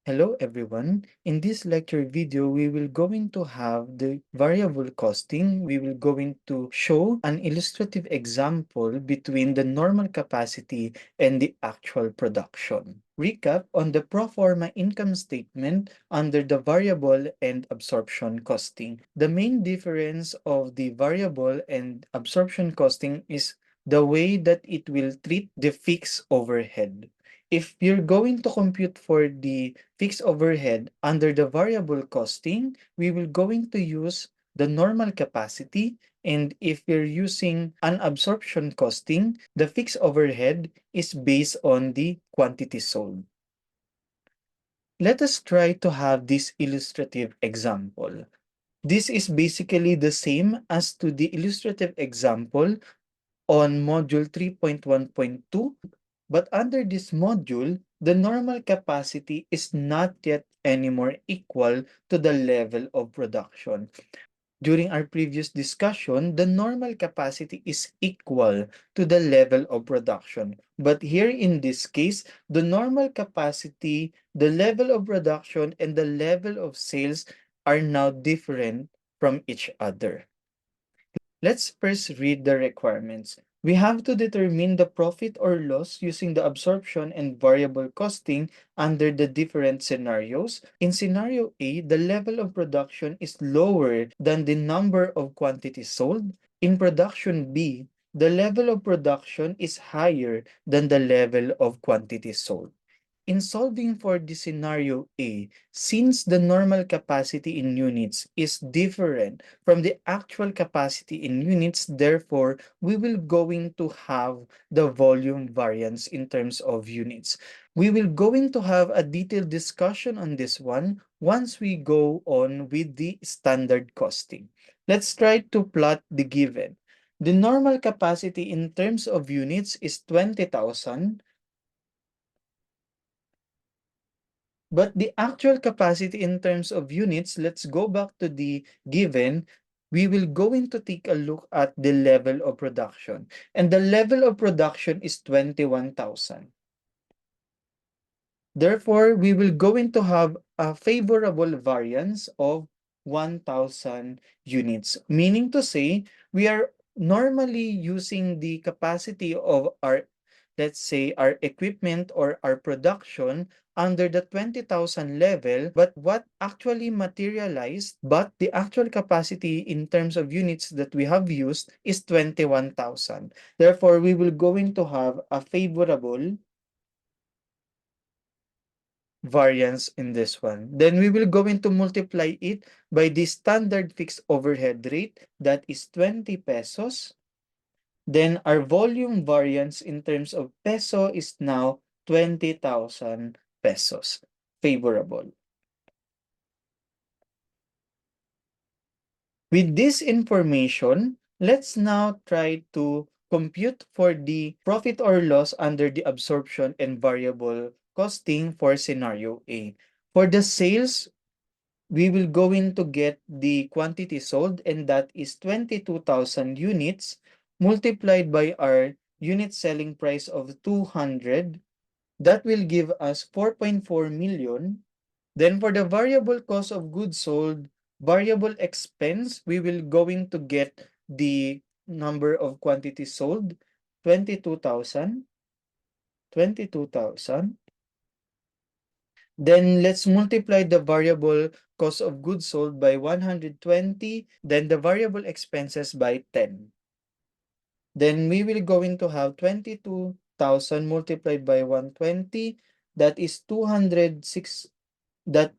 Hello everyone. In this lecture video, we will going to have the variable costing. We will going to show an illustrative example between the normal capacity and the actual production. Recap on the pro forma income statement under the variable and absorption costing. The main difference of the variable and absorption costing is the way that it will treat the fixed overhead. If you're going to compute for the fixed overhead under the variable costing, we will going to use the normal capacity. And if you're using an absorption costing, the fixed overhead is based on the quantity sold. Let us try to have this illustrative example. This is basically the same as to the illustrative example on module 3.1.2, but under this module, the normal capacity is not yet anymore equal to the level of production. During our previous discussion, the normal capacity is equal to the level of production. But here in this case, the normal capacity, the level of production, and the level of sales are now different from each other. Let's first read the requirements. We have to determine the profit or loss using the absorption and variable costing under the different scenarios. In scenario A, the level of production is lower than the number of quantities sold. In production B, the level of production is higher than the level of quantities sold. In solving for the scenario A, since the normal capacity in units is different from the actual capacity in units, therefore, we will going to have the volume variance in terms of units. We will going to have a detailed discussion on this one once we go on with the standard costing. Let's try to plot the given. The normal capacity in terms of units is 20,000. But the actual capacity in terms of units, let's go back to the given. We will going to take a look at the level of production. And the level of production is 21,000. Therefore, we will going to have a favorable variance of 1,000 units. Meaning to say, we are normally using the capacity of our, let's say, our equipment or our production under the 20,000 level, but what actually materialized, but the actual capacity in terms of units that we have used is 21,000. Therefore, we will going to have a favorable variance in this one. Then we will going to multiply it by the standard fixed overhead rate, that is 20 pesos. Then our volume variance in terms of peso is now 20,000 pesos. Favorable. With this information, let's now try to compute for the profit or loss under the absorption and variable costing for scenario A. For the sales, we will going to get the quantity sold, and that is 22,000 units multiplied by our unit selling price of 200. That will give us 4.4 million. Then for the variable cost of goods sold, variable expense, we will going to get the number of quantities sold, 22,000. 22,000. Then let's multiply the variable cost of goods sold by 120, then the variable expenses by 10. Then we will going to have 22,000 multiplied by 120, that is 206, that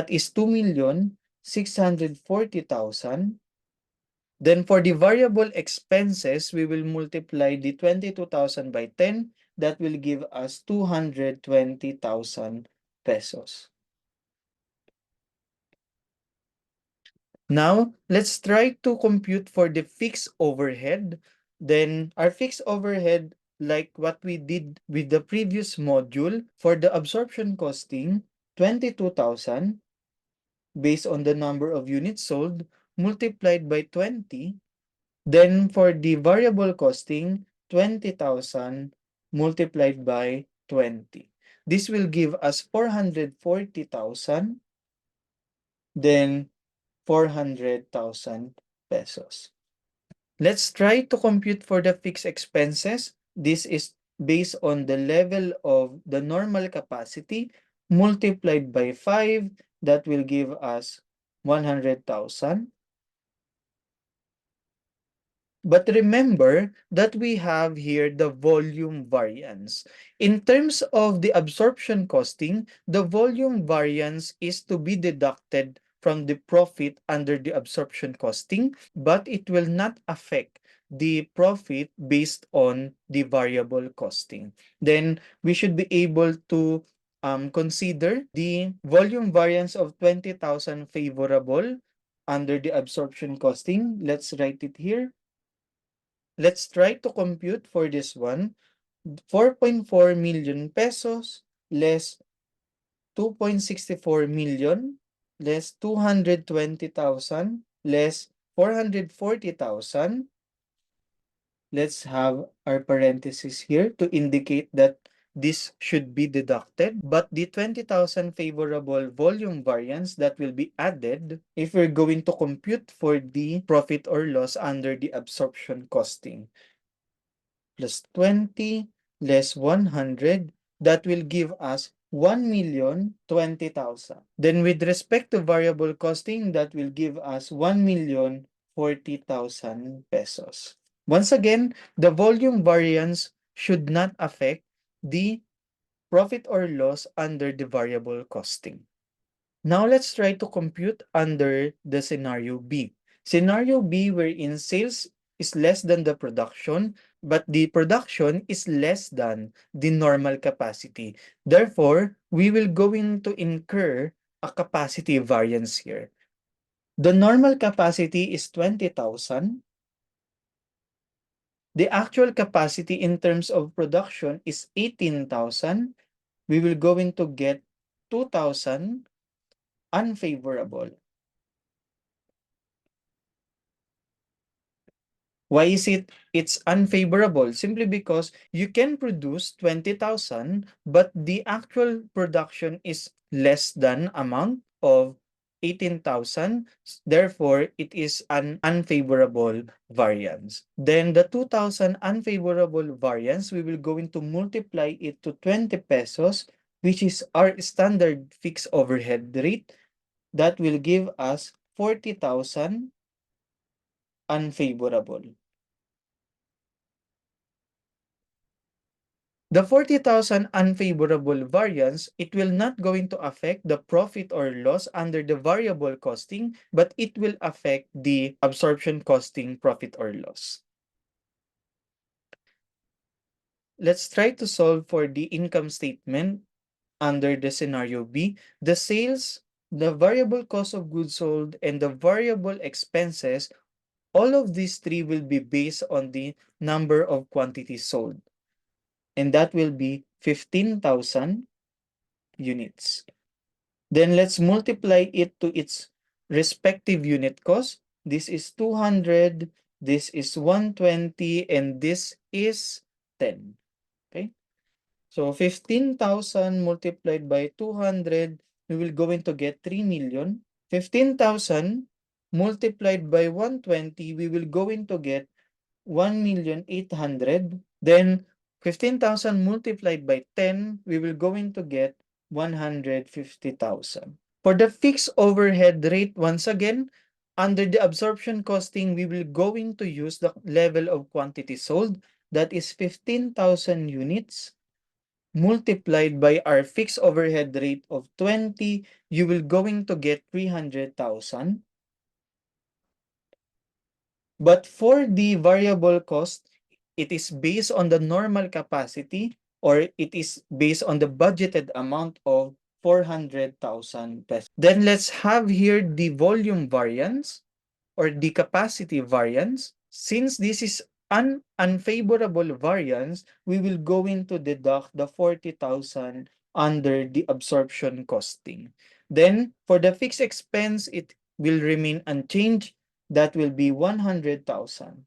is 2,640,000. Then for the variable expenses, we will multiply the 22,000 by 10. That will give us 220,000 pesos. Now, let's try to compute for the fixed overhead. Then our fixed overhead, like what we did with the previous module, for the absorption costing, 22,000 based on the number of units sold multiplied by 20. Then for the variable costing, 20,000 multiplied by 20. This will give us 440,000, then 400,000 pesos. Let's try to compute for the fixed expenses. This is based on the level of the normal capacity multiplied by 5. That will give us 100,000. But remember that we have here the volume variance. In terms of the absorption costing, the volume variance is to be deducted from the profit under the absorption costing, but it will not affect the profit based on the variable costing. Then we should be able to consider the volume variance of 20,000 favorable under the absorption costing. Let's write it here. Let's try to compute for this one. 4.4 million pesos less 2.64 million less 220,000 less 440,000. Let's have our parentheses here to indicate that this should be deducted, but the 20,000 favorable volume variance that will be added if we're going to compute for the profit or loss under the absorption costing. Plus 20 less 100, that will give us 1,020,000. Then with respect to variable costing, that will give us 1,040,000 pesos. Once again, the volume variance should not affect the profit or loss under the variable costing. Now let's try to compute under the scenario B. Scenario B wherein sales is less than the production, but the production is less than the normal capacity. Therefore, we will going to incur a capacity variance here. The normal capacity is 20,000. The actual capacity in terms of production is 18,000. We will going to get 2,000 unfavorable. Why is it's unfavorable? Simply because you can produce 20,000, but the actual production is less than amount of 18,000. Therefore, it is an unfavorable variance. Then the 2,000 unfavorable variance, we will going to multiply it to 20 pesos, which is our standard fixed overhead rate. That will give us 40,000 unfavorable. The 40,000 unfavorable variance, it will not going to affect the profit or loss under the variable costing, but it will affect the absorption costing profit or loss. Let's try to solve for the income statement under the scenario B. The sales, the variable cost of goods sold, and the variable expenses, all of these three will be based on the number of quantities sold. And that will be 15,000 units. Then let's multiply it to its respective unit cost. This is 200, this is 120, and this is 10. Okay? So 15,000 multiplied by 200, we will going to get 3 million. 15,000 multiplied by 120, we will going to get 1,800,000. Then 15,000 multiplied by 10, we will going to get 150,000. For the fixed overhead rate, once again, under the absorption costing, we will going to use the level of quantity sold. That is 15,000 units multiplied by our fixed overhead rate of 20. You will going to get 300,000. But for the variable cost, it is based on the normal capacity, or it is based on the budgeted amount of 400,000 pesos. Then let's have here the volume variance or the capacity variance. Since this is an unfavorable variance, we will go into deduct the 40,000 under the absorption costing. Then for the fixed expense, it will remain unchanged. That will be 100,000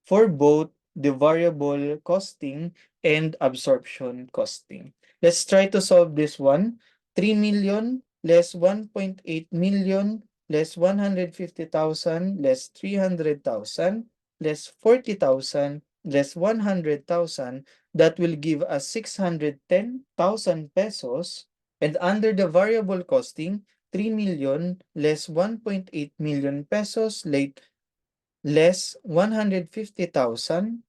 for both the variable costing, and absorption costing. Let's try to solve this one. 3 million less 1.8 million less 150,000 less 300,000 less 40,000 less 100,000. That will give us 610,000 pesos. And under the variable costing, 3 million less 1.8 million pesos less 150,000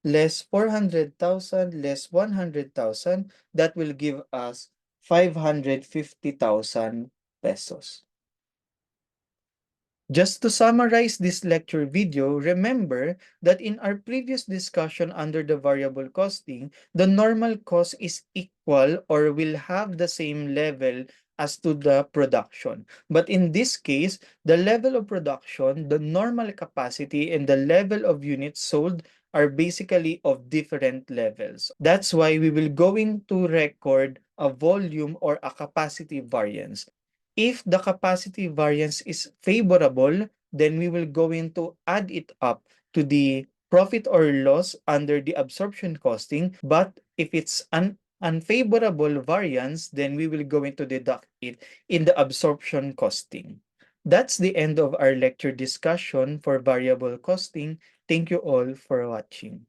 less 400,000 less 100,000. That will give us 550,000 pesos. Just to summarize this lecture video, remember that in our previous discussion under the variable costing, the normal cost is equal or will have the same level as to the production. But in this case, the level of production, the normal capacity, and the level of units sold are basically of different levels. That's why we will going to record a volume or a capacity variance. If the capacity variance is favorable, then we will going to add it up to the profit or loss under the absorption costing. But if it's an unfavorable variance, then we will going to deduct it in the absorption costing. That's the end of our lecture discussion for variable costing. Thank you all for watching.